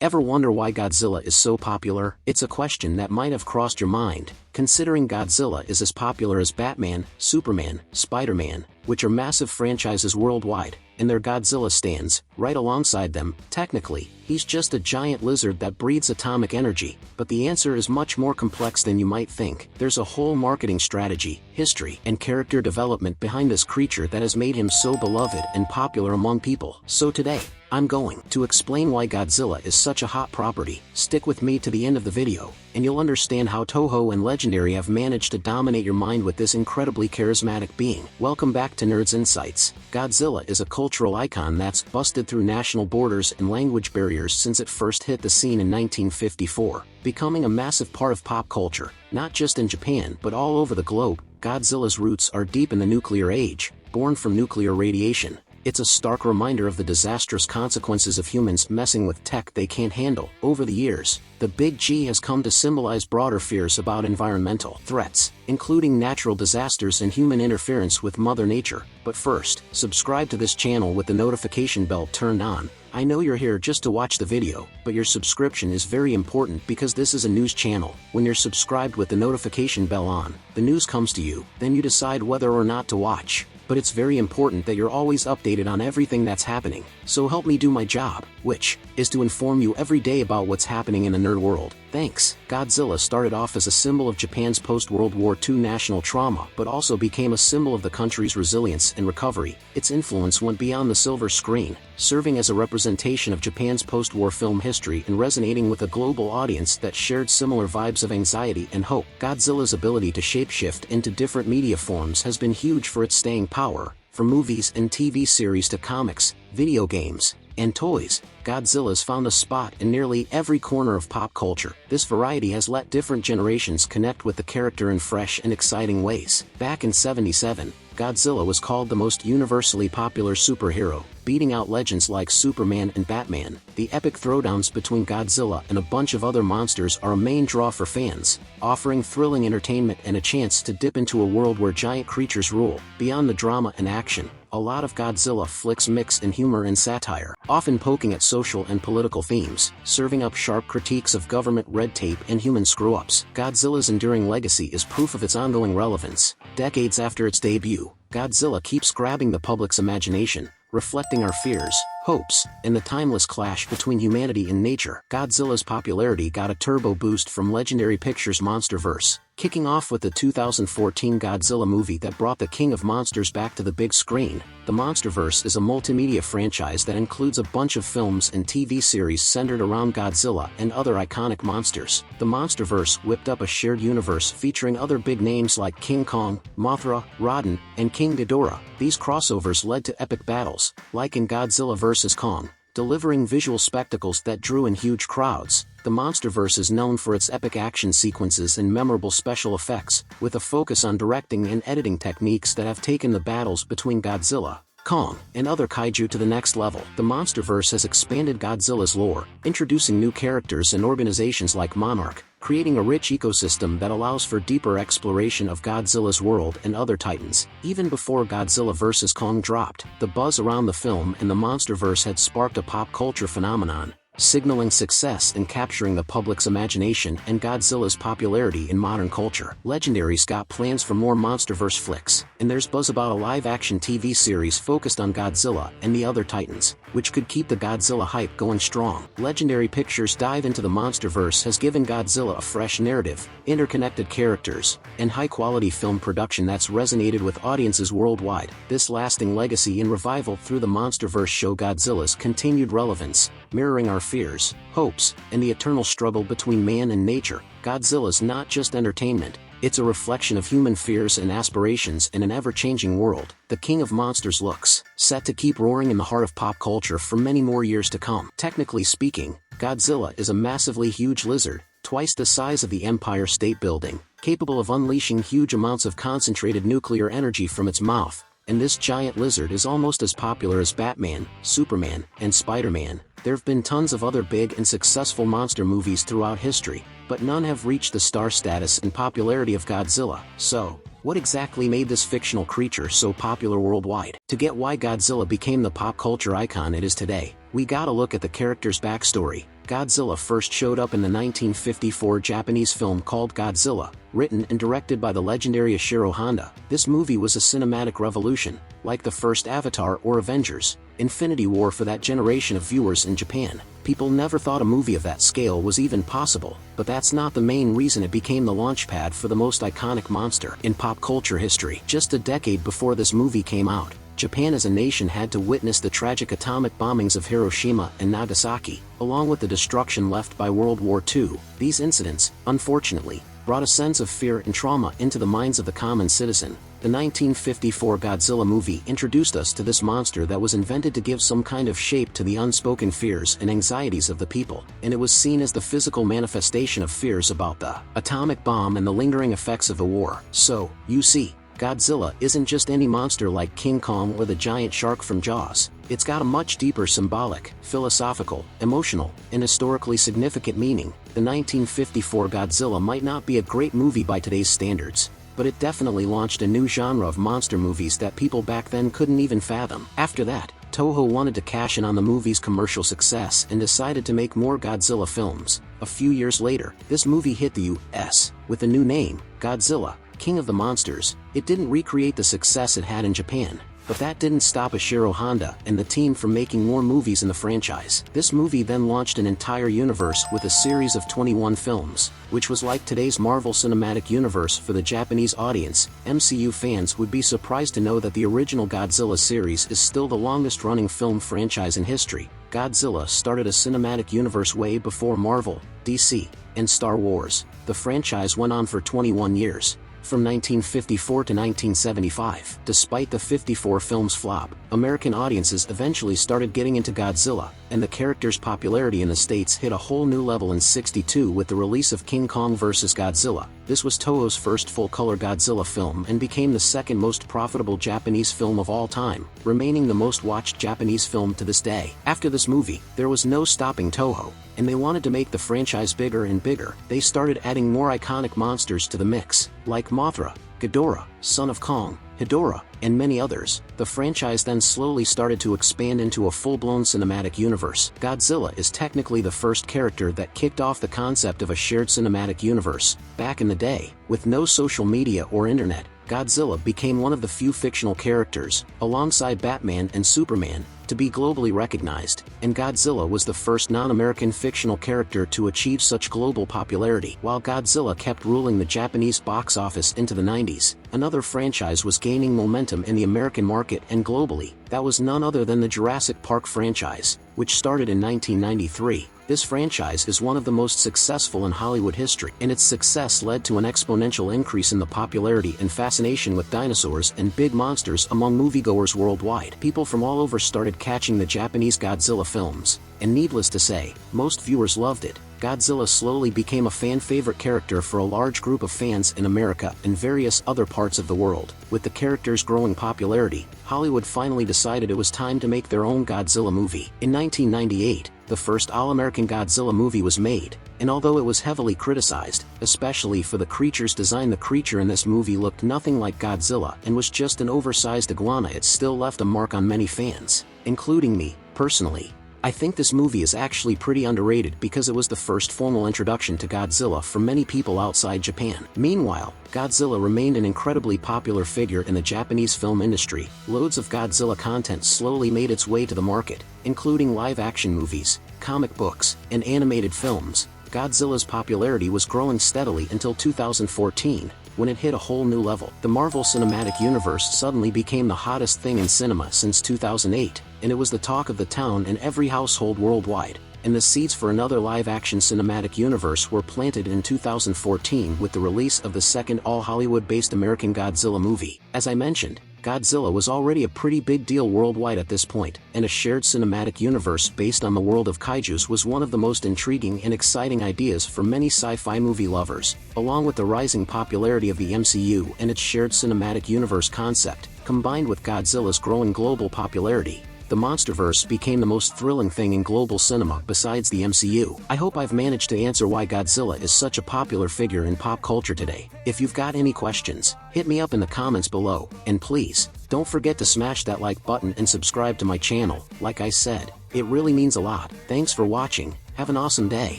Ever wonder why Godzilla is so popular? It's a question that might have crossed your mind, considering Godzilla is as popular as Batman, Superman, Spider-Man, which are massive franchises worldwide, and their Godzilla stands, right alongside them. Technically, he's just a giant lizard that breathes atomic energy, but the answer is much more complex than you might think. There's a whole marketing strategy, history, and character development behind this creature that has made him so beloved and popular among people. So today, I'm going to explain why Godzilla is such a hot property. Stick with me to the end of the video, and you'll understand how Toho and Legendary have managed to dominate your mind with this incredibly charismatic being. Welcome back to Nerds Insights. Godzilla is a cultural icon that's busted through national borders and language barriers since it first hit the scene in 1954, becoming a massive part of pop culture, not just in Japan but all over the globe. Godzilla's roots are deep in the nuclear age, born from nuclear radiation. It's a stark reminder of the disastrous consequences of humans messing with tech they can't handle. Over the years, the Big G has come to symbolize broader fears about environmental threats, including natural disasters and human interference with Mother Nature. But first, subscribe to this channel with the notification bell turned on. I know you're here just to watch the video, but your subscription is very important because this is a news channel. When you're subscribed with the notification bell on, the news comes to you, then you decide whether or not to watch. But it's very important that you're always updated on everything that's happening, so help me do my job, which is to inform you every day about what's happening in the nerd world. Thanks. Godzilla started off as a symbol of Japan's post-World War II national trauma, but also became a symbol of the country's resilience and recovery. Its influence went beyond the silver screen, serving as a representation of Japan's post-war film history and resonating with a global audience that shared similar vibes of anxiety and hope. Godzilla's ability to shapeshift into different media forms has been huge for its staying power, from movies and TV series to comics, video games, and toys. Godzilla's found a spot in nearly every corner of pop culture. This variety has let different generations connect with the character in fresh and exciting ways. Back in '77, Godzilla was called the most universally popular superhero, beating out legends like Superman and Batman. The epic throwdowns between Godzilla and a bunch of other monsters are a main draw for fans, offering thrilling entertainment and a chance to dip into a world where giant creatures rule. Beyond the drama and action, a lot of Godzilla flicks mix in humor and satire, often poking at social and political themes, serving up sharp critiques of government red tape and human screw-ups. Godzilla's enduring legacy is proof of its ongoing relevance. Decades after its debut, Godzilla keeps grabbing the public's imagination, reflecting our fears, hopes, and the timeless clash between humanity and nature. Godzilla's popularity got a turbo boost from Legendary Pictures' MonsterVerse, kicking off with the 2014 Godzilla movie that brought the King of Monsters back to the big screen. The MonsterVerse is a multimedia franchise that includes a bunch of films and TV series centered around Godzilla and other iconic monsters. The MonsterVerse whipped up a shared universe featuring other big names like King Kong, Mothra, Rodan, and King Ghidorah. These crossovers led to epic battles, like in Godzilla vs. Kong, delivering visual spectacles that drew in huge crowds. The MonsterVerse is known for its epic action sequences and memorable special effects, with a focus on directing and editing techniques that have taken the battles between Godzilla, Kong, and other kaiju to the next level. The MonsterVerse has expanded Godzilla's lore, introducing new characters and organizations like Monarch, creating a rich ecosystem that allows for deeper exploration of Godzilla's world and other titans. Even before Godzilla vs. Kong dropped, the buzz around the film and the MonsterVerse had sparked a pop culture phenomenon, signaling success in capturing the public's imagination and Godzilla's popularity in modern culture. Legendary's got plans for more MonsterVerse flicks, and there's buzz about a live-action TV series focused on Godzilla and the other titans, which could keep the Godzilla hype going strong. Legendary Pictures' dive into the MonsterVerse has given Godzilla a fresh narrative, interconnected characters, and high-quality film production that's resonated with audiences worldwide. This lasting legacy and revival through the MonsterVerse show Godzilla's continued relevance, mirroring our fears, hopes, and the eternal struggle between man and nature. Godzilla's not just entertainment, it's a reflection of human fears and aspirations in an ever-changing world. The King of Monsters looks set to keep roaring in the heart of pop culture for many more years to come. Technically speaking, Godzilla is a massively huge lizard, twice the size of the Empire State Building, capable of unleashing huge amounts of concentrated nuclear energy from its mouth. And this giant lizard is almost as popular as Batman, Superman, and Spider-Man. There have been tons of other big and successful monster movies throughout history, but none have reached the star status and popularity of Godzilla. So, what exactly made this fictional creature so popular worldwide? To get why Godzilla became the pop culture icon it is today, we gotta look at the character's backstory. Godzilla first showed up in the 1954 Japanese film called Godzilla, written and directed by the legendary Ishiro Honda. This movie was a cinematic revolution, like the first Avatar or Avengers, Infinity War for that generation of viewers in Japan. People never thought a movie of that scale was even possible, but that's not the main reason it became the launchpad for the most iconic monster in pop culture history. Just a decade before this movie came out, Japan as a nation had to witness the tragic atomic bombings of Hiroshima and Nagasaki, along with the destruction left by World War II. These incidents, unfortunately, brought a sense of fear and trauma into the minds of the common citizen. The 1954 Godzilla movie introduced us to this monster that was invented to give some kind of shape to the unspoken fears and anxieties of the people, and it was seen as the physical manifestation of fears about the atomic bomb and the lingering effects of a war. So, you see, Godzilla isn't just any monster like King Kong or the giant shark from Jaws. It's got a much deeper symbolic, philosophical, emotional, and historically significant meaning. The 1954 Godzilla might not be a great movie by today's standards, but it definitely launched a new genre of monster movies that people back then couldn't even fathom. After that, Toho wanted to cash in on the movie's commercial success and decided to make more Godzilla films. A few years later, this movie hit the US with a new name, Godzilla, King of the Monsters. It didn't recreate the success it had in Japan, but that didn't stop Ishiro Honda and the team from making more movies in the franchise. This movie then launched an entire universe with a series of 21 films, which was like today's Marvel Cinematic Universe for the Japanese audience. MCU fans would be surprised to know that the original Godzilla series is still the longest-running film franchise in history. Godzilla started a cinematic universe way before Marvel, DC, and Star Wars. The franchise went on for 21 years. From 1954 to 1975. Despite the 54 film's flop, American audiences eventually started getting into Godzilla, and the character's popularity in the States hit a whole new level in '62 with the release of King Kong vs. Godzilla. This was Toho's first full-color Godzilla film and became the second most profitable Japanese film of all time, remaining the most watched Japanese film to this day. After this movie, there was no stopping Toho, and they wanted to make the franchise bigger and bigger. They started adding more iconic monsters to the mix, like Mothra, Ghidorah, Son of Kong, Hedorah, and many others. The franchise then slowly started to expand into a full-blown cinematic universe. Godzilla is technically the first character that kicked off the concept of a shared cinematic universe. Back in the day, with no social media or internet, Godzilla became one of the few fictional characters, alongside Batman and Superman, to be globally recognized, and Godzilla was the first non-American fictional character to achieve such global popularity. While Godzilla kept ruling the Japanese box office into the 90s, another franchise was gaining momentum in the American market and globally. That was none other than the Jurassic Park franchise, which started in 1993. This franchise is one of the most successful in Hollywood history, and its success led to an exponential increase in the popularity and fascination with dinosaurs and big monsters among moviegoers worldwide. People from all over started catching the Japanese Godzilla films, and needless to say, most viewers loved it. Godzilla slowly became a fan-favorite character for a large group of fans in America and various other parts of the world. With the character's growing popularity, Hollywood finally decided it was time to make their own Godzilla movie. In 1998, the first all-American Godzilla movie was made, and although it was heavily criticized, especially for the creature's design, the creature in this movie looked nothing like Godzilla and was just an oversized iguana. It still left a mark on many fans, including me, personally. I think this movie is actually pretty underrated because it was the first formal introduction to Godzilla for many people outside Japan. Meanwhile, Godzilla remained an incredibly popular figure in the Japanese film industry. Loads of Godzilla content slowly made its way to the market, including live-action movies, comic books, and animated films. Godzilla's popularity was growing steadily until 2014, when it hit a whole new level. The Marvel Cinematic Universe suddenly became the hottest thing in cinema since 2008, and it was the talk of the town in every household worldwide. And the seeds for another live-action cinematic universe were planted in 2014 with the release of the second all-Hollywood-based American Godzilla movie. As I mentioned, Godzilla was already a pretty big deal worldwide at this point, and a shared cinematic universe based on the world of kaijus was one of the most intriguing and exciting ideas for many sci-fi movie lovers. Along with the rising popularity of the MCU and its shared cinematic universe concept, combined with Godzilla's growing global popularity, the MonsterVerse became the most thrilling thing in global cinema besides the MCU. I hope I've managed to answer why Godzilla is such a popular figure in pop culture today. If you've got any questions, hit me up in the comments below, and please, don't forget to smash that like button and subscribe to my channel. Like I said, It really means a lot. Thanks for watching, have an awesome day.